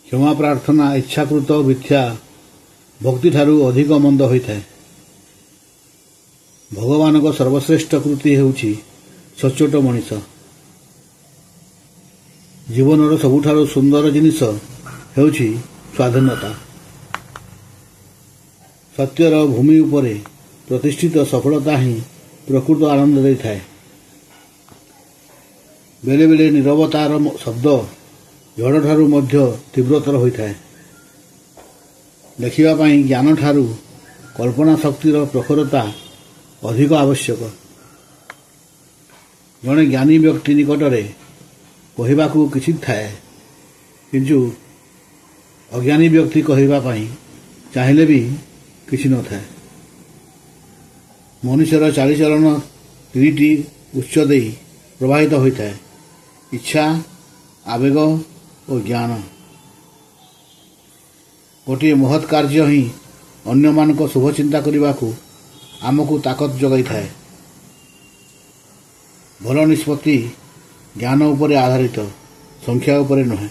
क्षमा प्रार्थना इच्छाकृत मिथ्या भक्ति ठारू अधिक मंद होता है। भगवान को सर्वश्रेष्ठ कृति हेउछि सचोट मनीष। जीवन सबुठारु सुंदर जिनिस हेउछि स्वाधीनता। सत्यर भूमि उपरे प्रतिष्ठित सफलता ही प्रकृत आनंद दे थाए। बेले बेले नीरवतार शब्द झड़ ठारू मध्य तीव्रतर होता है। देखिबा पई ज्ञान ठारू कल्पना शक्तिर प्रखरता अधिक आवश्यक। जड़े ज्ञानी व्यक्ति निकटरे कहवाकू किछि थाए, किंतु अज्ञानी व्यक्ति कहवा पई चाहिले भी किछि न थाए। मनुष्यर चालीचलन तीनिटी उच्च देई प्रवाहित होता है, इच्छा, आवेग और ज्ञान। गोटे महत् कार्य ही अन्य मानक शुभ चिंता करने आमको ताकत जगाई थाए। भल निष्पत्ति ज्ञान उपरे आधारित, संख्या उपरे नुहे।